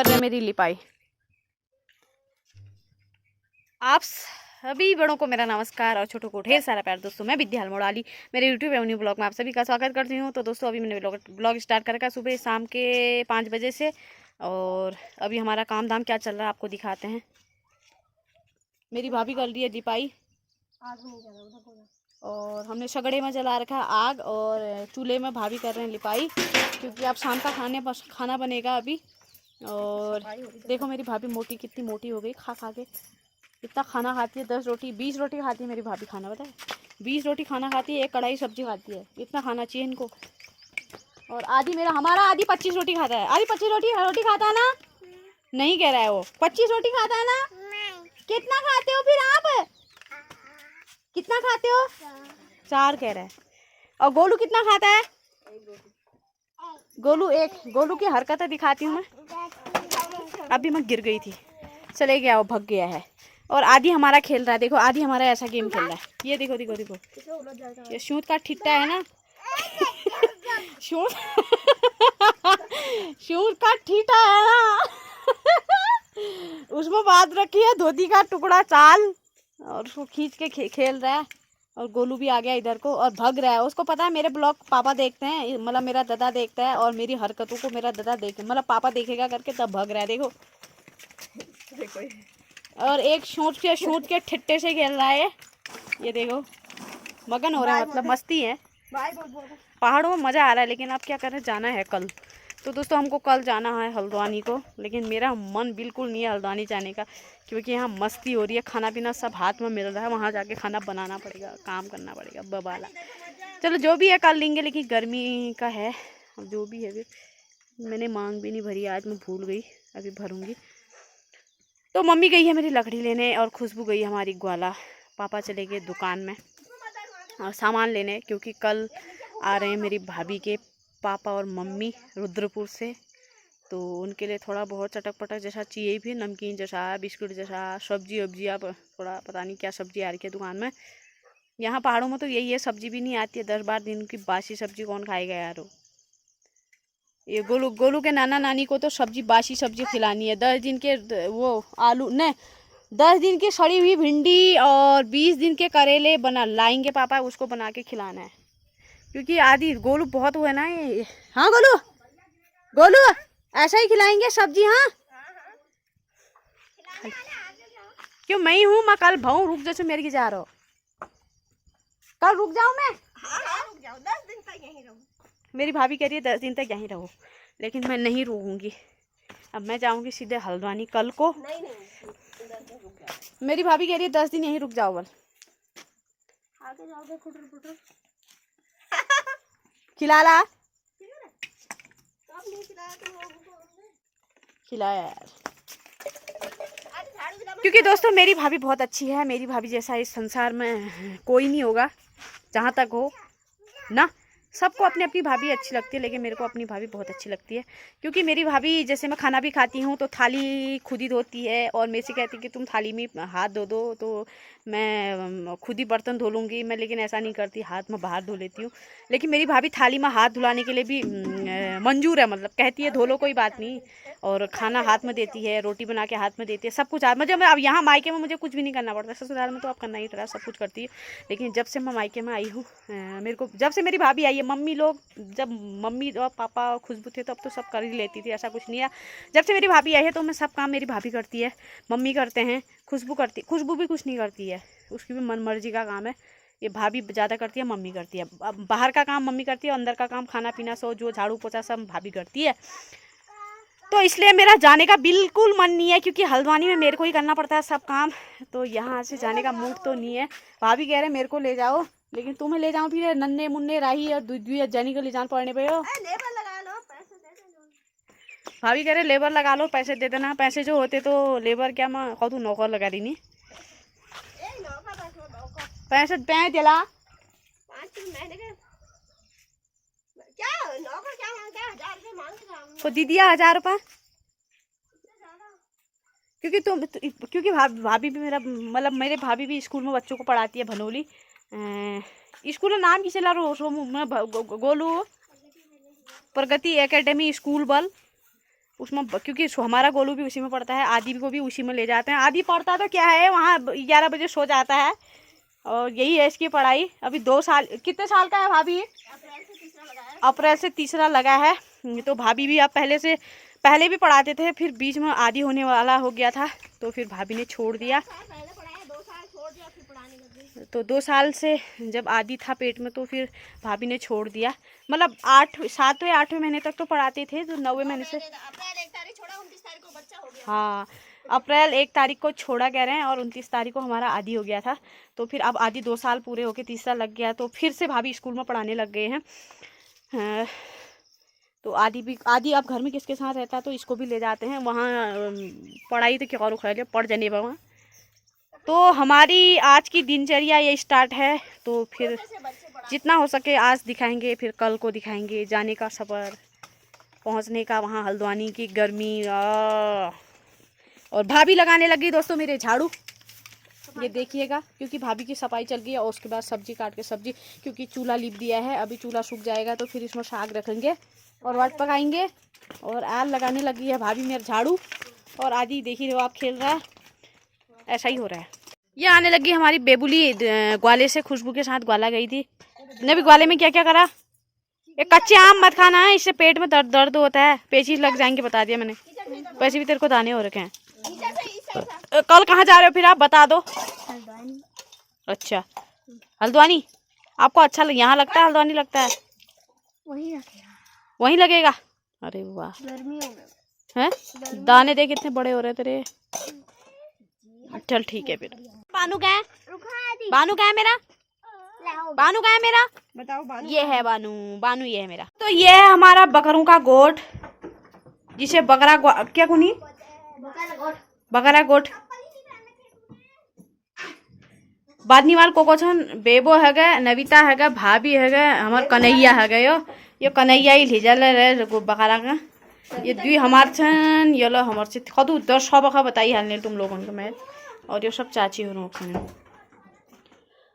कर रहे हैं मेरी लिपाई। आप सभी बड़ों को मेरा नमस्कार और छोटों को ढेर सारा प्यार। दोस्तों मैं विद्या हलमोड़ाली मेरे यूट्यूब एवं न्यू ब्लॉग में आप सभी का स्वागत करती हूँ। तो दोस्तों अभी मैंने ब्लॉग स्टार्ट कर रखा है सुबह शाम के 5 बजे से, और अभी हमारा काम धाम क्या चल रहा है आपको दिखाते हैं। मेरी भाभी कर रही है लिपाई और हमने सगड़े में जला रखा है आग, और चूल्हे में भाभी कर रहे हैं लिपाई, क्योंकि अब शाम का खाना बनेगा अभी। और देखो मेरी भाभी मोटी कितनी मोटी हो गई, खा खा के इतना खाना खाती है। 10 रोटी 20 रोटी खाती है मेरी भाभी खाना, पता है 20 रोटी खाना खाती है, 1 कढ़ाई सब्जी खाती है। इतना खाना चाहिए इनको। और आदि हमारा आदि 25 रोटी खाता है। आदि 25 रोटी खाता है ना? नहीं कह रहा है वो 25 रोटी खाता है ना? कितना खाते हो फिर आप? कितना खाते हो? 4 कह रहा है। और गोलू कितना खाता है? गोलू 1। गोलू की हरकतें दिखाती हूँ मैं। अभी मैं गिर गई थी, चले गया वो, भग गया है। और आदि हमारा खेल रहा है। देखो आदि हमारा ऐसा गेम खेल रहा है। ये देखो देखो देखो, ये शूट का ठिट्टा है ना। शूट शूट का ठिट्टा है ना। उसमें बात रखी है धोती का टुकड़ा चाल, और उसको खींच के खेल रहा है। और गोलू भी आ गया इधर को और भग रहा है। उसको पता है मेरे ब्लॉग पापा देखते हैं, मतलब मेरा दादा देखता है, और मेरी हरकतों को मेरा दादा देखे, मतलब पापा देखेगा करके तब भग रहा है। देखो और एक शूट के ठिट्टे से खेल रहा है। ये देखो मगन हो रहा है, मतलब मस्ती है। पहाड़ों में मज़ा आ रहा है, लेकिन अब क्या करें, जाना है कल। तो दोस्तों हमको कल जाना है हल्द्वानी को, लेकिन मेरा मन बिल्कुल नहीं है हल्द्वानी जाने का, क्योंकि यहाँ मस्ती हो रही है, खाना पीना सब हाथ में मिल रहा है। वहाँ जाके खाना बनाना पड़ेगा, काम करना पड़ेगा बबाला। चलो जो भी है कल लेंगे, लेकिन गर्मी का है अब जो भी है। मैंने मांग भी नहीं भरी आज, मैं भूल गई, अभी भरूँगी। तो मम्मी गई है मेरी लकड़ी लेने, और खुशबू गई हमारी ग्वाला। पापा चले गए दुकान में और सामान लेने, क्योंकि कल आ रहे हैं मेरी भाभी के पापा और मम्मी रुद्रपुर से। तो उनके लिए थोड़ा बहुत चटक पटक जैसा चाहिए भी, नमकीन जैसा, बिस्कुट जैसा, सब्जी वब्जी, अब थोड़ा पता नहीं क्या सब्जी आ रही है दुकान में। यहाँ पहाड़ों में तो यही है, सब्जी भी नहीं आती है। 10-12 दिन की बासी सब्जी कौन खाएगा यार। ये गोलू के नाना नानी को तो सब्जी, बासी सब्जी खिलानी है। 10 दिन के वो आलू न 10 दिन की सड़ी हुई भिंडी और 20 दिन के करेले बना लाएंगे पापा, उसको बना के खिलाना है, क्योंकि आदि गोलू बहुत हुआ ना ये। हाँ गोलू, गोलू ऐसा ही खिलाएंगे सब्जी। हाँ क्यों, मैं ही हूँ, मैं कल भाऊ रुक जैसे मेरे की जा रहा हो। कल रुक जाऊँ मैं? हाँ रुक जाओ, 10 दिन तक यहीं रहो। मेरी भाभी कह रही है 10 दिन तक यहीं रहो, लेकिन मैं नहीं रुकूंगी। अब मैं जाऊंगी सीधे हल्द्वानी कल को। नहीं 10 दिन रुक जाओ। मेरी भाभी कह रही है 10 दिन यहीं रुक जाओ। बल आगे जाओगे खुटर खुटर खिला ला, खिलाया यार। क्योंकि दोस्तों मेरी भाभी बहुत अच्छी है। मेरी भाभी जैसा इस संसार में कोई नहीं होगा, जहाँ तक हो ना। सबको अपनी अपनी भाभी अच्छी लगती है, लेकिन मेरे को अपनी भाभी बहुत अच्छी लगती है, क्योंकि मेरी भाभी, जैसे मैं खाना भी खाती हूँ तो थाली खुद ही धोती है, और मेरे से कहती है कि तुम थाली में हाथ धो दो, तो मैं खुद ही बर्तन धो लूँगी मैं, लेकिन ऐसा नहीं करती, हाथ में बाहर धो लेती हूँ। लेकिन मेरी भाभी थाली में हाथ धुलाने के लिए भी मंजूर है, मतलब कहती है धो लो कोई बात नहीं, और खाना हाथ में देती है, रोटी बना के हाथ में देती है, सब कुछ हाथ में। जब मैं अब यहाँ मायके में मुझे कुछ भी नहीं करना पड़ता, ससुराल में तो अब करना ही पड़ा, सब कुछ करती है। लेकिन जब से मैं मायके में आई हूँ, मेरे को जब से मेरी भाभी आई है, मम्मी लोग जब मम्मी और पापा और खुशबू थे तब तो सब कर ही लेती थी, ऐसा कुछ नहीं है। जब से मेरी भाभी आई है तो मैं सब काम मेरी भाभी करती है, मम्मी करते हैं, खुशबू करती, खुशबू भी कुछ नहीं करती है, उसकी भी मन मर्जी का काम है। ये भाभी ज़्यादा करती है, मम्मी करती है। अब बाहर का काम मम्मी करती है, अंदर का काम खाना पीना सो जो झाड़ू पोछा सब भाभी करती है। तो इसलिए मेरा जाने का बिल्कुल मन नहीं है, क्योंकि हल्द्वानी में मेरे को ही करना पड़ता है सब काम। तो यहाँ से जाने का मूड तो नहीं है। भाभी कह रहे मेरे को ले जाओ, लेकिन तुम्हें ले जाऊँ फिर नन्हे मुन्ने राही और दुई जनी को ले जाना पड़ने पे हो। भाभी कह रहे लेबर लगा लो, पैसे दे देना। पैसे जो होते तो लेबर क्या, मैं कहूँ नौकर लगा दी नहीं, पैसे पैसे दिला। तो दीदी 1000 रुपये, क्योंकि भाभी भी मेरा, मतलब मेरे भाभी भी स्कूल में बच्चों को पढ़ाती है, भनोली स्कूल का नाम किसे ला रो गोलू प्रगति एकेडमी स्कूल बल, उसमें, क्योंकि हमारा गोलू भी उसी में पढ़ता है, आदि को भी उसी में ले जाते हैं। आदि पढ़ता तो क्या है, वहाँ 11 बजे सो जाता है, और यही है इसकी पढ़ाई। अभी 2 साल, कितने साल का है भाभी? अप्रैल से तीसरा लगा है। तो भाभी भी आप पहले भी पढ़ाते थे, फिर बीच में आदि होने वाला हो गया था, तो फिर भाभी ने छोड़ दिया। तो 2 साल से जब आदि था पेट में, तो फिर भाभी ने छोड़ दिया। मतलब 7वें महीने तक तो पढ़ाते थे, तो 9वें महीने से। हाँ, अप्रैल 1 तारीख को छोड़ा कह रहे हैं, और 29 तारीख को हमारा आदि हो गया था। तो फिर अब आदि 2 साल पूरे होके तीसरा लग गया, तो फिर से भाभी स्कूल में पढ़ाने लग गए हैं। तो आदि अब घर में किसके साथ रहता है, तो इसको भी ले जाते हैं वहाँ। पढ़ाई तो क्या और उखाड़ पढ़ जाने वहाँ। तो हमारी आज की दिनचर्या ये स्टार्ट है। तो फिर जितना हो सके आज दिखाएंगे, फिर कल को दिखाएंगे जाने का सफ़र, पहुँचने का वहाँ हल्द्वानी की गर्मी। और भाभी लगाने लगी दोस्तों मेरे झाड़ू, ये देखिएगा, क्योंकि भाभी की सफाई चल गई है। और उसके बाद सब्जी काट के सब्जी, क्योंकि चूल्हा लिप दिया है, अभी चूल्हा सूख जाएगा तो फिर इसमें साग रखेंगे और वाट पकाएंगे। और आग लगाने लगी है भाभी मेरे झाड़ू, और आदि देख ही रहे हो आप, खेल रहा है। ऐसा ही हो रहा है। ये आने लगी हमारी बेबुली ग्वाले से, खुशबू के साथ ग्वाला गई थी। ने भी ग्वाले में क्या क्या करा? एक कच्चे आम मत खाना है, इससे पेट में दर्द होता है, पेचिश लग जाएंगे, बता दिया मैंने। वैसे भी तेरे को दाने हो रखे हैं। कल कहाँ जा रहे हो फिर आप बता दो। अच्छा, हल्द्वानी आपको अच्छा यहाँ लगता है? हल्द्वानी लगता है, वहीं लगेगा। अरे वाह, हैं दाने देख कितने बड़े हो रहे तेरे। चल ठीक है फिर। बानू का है, बानू का है मेरा, बानू का है मेरा, बताओ बानू। ये है बानू ये है मेरा। तो ये है हमारा बकरों का गोट, जिसे बकरा क्या कुनी बकरा गोट। बादनीवाल कोकोछन बेबो हैगा, नविता हैगा, भाभी हैगा, हमार कन्हैया हैगा। यो कन्हैया ही भिजल रहे बकरा का। ये दुई हमार छन, ये लो हमार से खदू 10 बखा बताई हालने तुम लोगों को मैं। और ये सब चाची हो रहे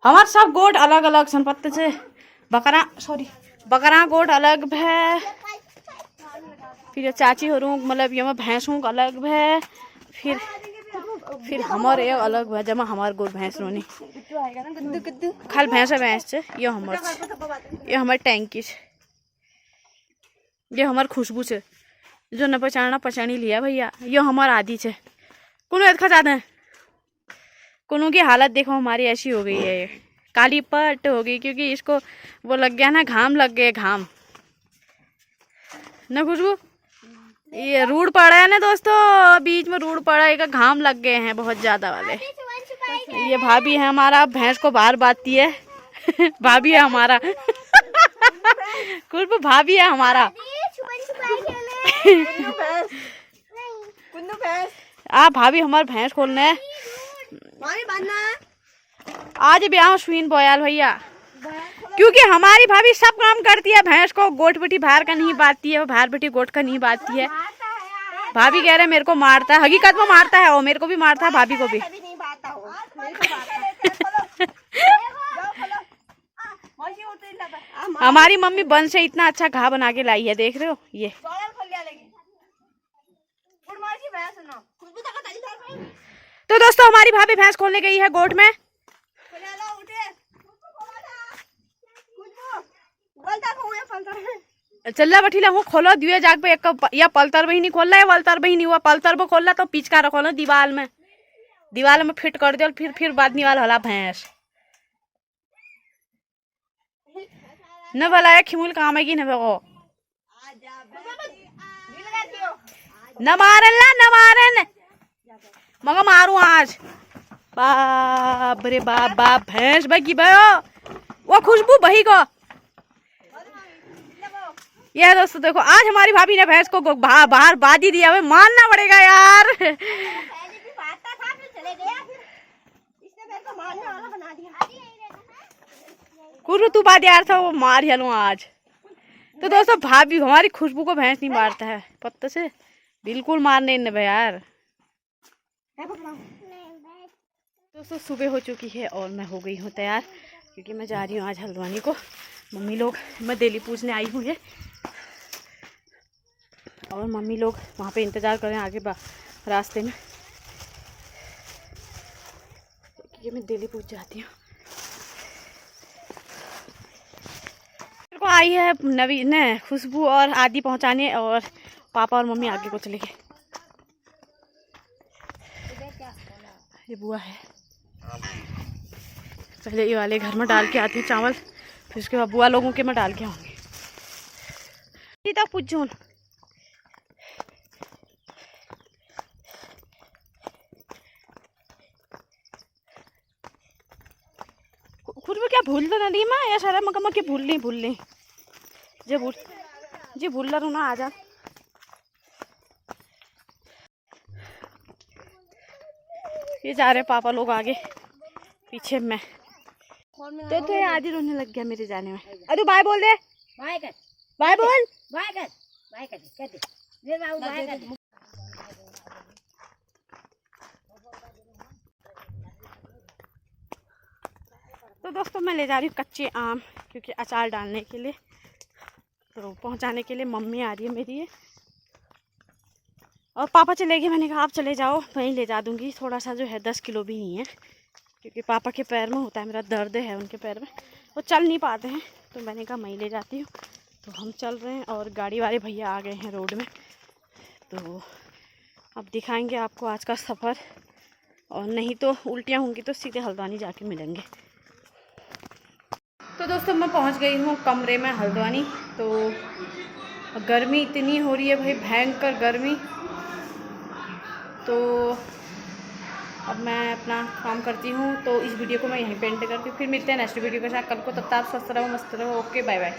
हमार सब गोट अलग अलग सन पत्ते से। बकरा गोट अलग है, फिर ये चाची हो रू, मतलब ये भैंसों अलग है, फिर हमारे ये अलग है। जमा हमार गोट भैंस रोनी खाल भैंस से। ये हमार टैंकी से, ये हमार खुशबू से, जो न पहचानी लिया भैया। ये हमार आदि से कोनो खा जाते हैं। कोनो की हालत देखो हमारी ऐसी हो गई है, काली पट हो गई, क्योंकि इसको वो लग गया ना, घाम लग गए, घाम ना खुशबू। ये रूढ़ पड़ा है ना दोस्तों, बीच में रूढ़ पड़ा है, घाम लग गए हैं बहुत ज्यादा वाले। ये भाभी है हमारा, भैंस को बाहर बांधती है। भाभी है हमारा। खुशबू भाभी है हमारा। आप भाभी हमारे भैंस खोलने है आज ब्याह सुइन बोयाल भैया, क्योंकि हमारी भाभी सब काम करती है। भैंस को गोट बेटी बाहर का नहीं बांधती है, बाहर बेटी गोट का नहीं बांधती है। भाभी कह रहे मेरे को मारता है, हकीकत में मारता है, और मेरे को भी मारता है, भाभी को भी। हमारी मम्मी बन से इतना अच्छा घा बना के लाई है, देख रहे हो। ये तो दोस्तों हमारी भाभी भैंस खोलने गई है गोट में। चल बैठी हूँ, खोलो दिए जाग पे। एक या पलतर भी नहीं खोल रहा है, वलतर भी नहीं हुआ। पलतर वो खोल रहा तो पिचका खोलो दीवार में फिट कर दो, फिर बादनी वाला होला भैंस न भला खिमुल काम है कि न मारन मगर मारू आज। बाप रे बाप भैंस बगी भयो वो खुशबू बही को। ये दोस्तों देखो, आज हमारी भाभी ने भैंस को बाहर बादी दिया हुआ, मानना पड़ेगा यार। खुशबू तू बादी यार था, वो मार हलू आज। तो दोस्तों भाभी हमारी खुशबू को भैंस नहीं मारता है पत्ते से, बिल्कुल मारने न यार। दोस्तों सुबह हो चुकी है और मैं हो गई हूँ तैयार, क्योंकि मैं जा रही हूँ आज हल्द्वानी को। मम्मी लोग मैं दिल्ली पूछने आई हूँ। और मम्मी लोग वहाँ पे इंतज़ार कर रहे हैं आगे रास्ते में। ये मैं दिल्ली पूछ जाती हूँ। मेरे को आई है नवीन खुशबू और आदि पहुँचाने, और पापा और मम्मी आगे को चले गए। ये बुआ है। पहले ये वाले घर में डाल के आती हूँ चावल, फिर उसके बाद बुआ लोगों के में डाल के आऊँगी। तो पूछूँ खुद भी क्या भूल तो नहीं मैं या सारा मकम के भूल ली जी भूल रू ना आ जा। ये जा रहे पापा लोग आगे, पीछे मैं तो आज ही रोने लग गया मेरे जाने में। अरे बाय बोल दे, बाय कर, बाय बोल, बाय कर, बाय कर दे, बाय कर। तो दोस्तों मैं ले जा रही हूँ कच्चे आम, क्योंकि अचार डालने के लिए, तो पहुँचाने के लिए मम्मी आ रही है मेरी ये। और पापा चले गए, मैंने कहा आप चले जाओ, वहीं ले जा दूँगी। थोड़ा सा जो है 10 किलो भी नहीं है, क्योंकि पापा के पैर में होता है, मेरा दर्द है उनके पैर में, वो चल नहीं पाते हैं, तो मैंने कहा मैं ले जाती हूँ। तो हम चल रहे हैं और गाड़ी वाले भैया आ गए हैं रोड में, तो अब दिखाएंगे आपको आज का सफ़र, और नहीं तो उल्टियाँ होंगी तो सीधे हल्द्वानी जाके मिलेंगे। तो दोस्तों मैं पहुंच गई हूँ कमरे में हल्द्वानी। तो गर्मी इतनी हो रही है भाई, भयंकर गर्मी। तो अब मैं अपना काम करती हूँ, तो इस वीडियो को मैं यहीं पे एंड करती हूँ। फिर मिलते हैं नेक्स्ट वीडियो के साथ कल को। तब तक आप स्वस्थ रहो, मस्त रहो। Okay, bye bye.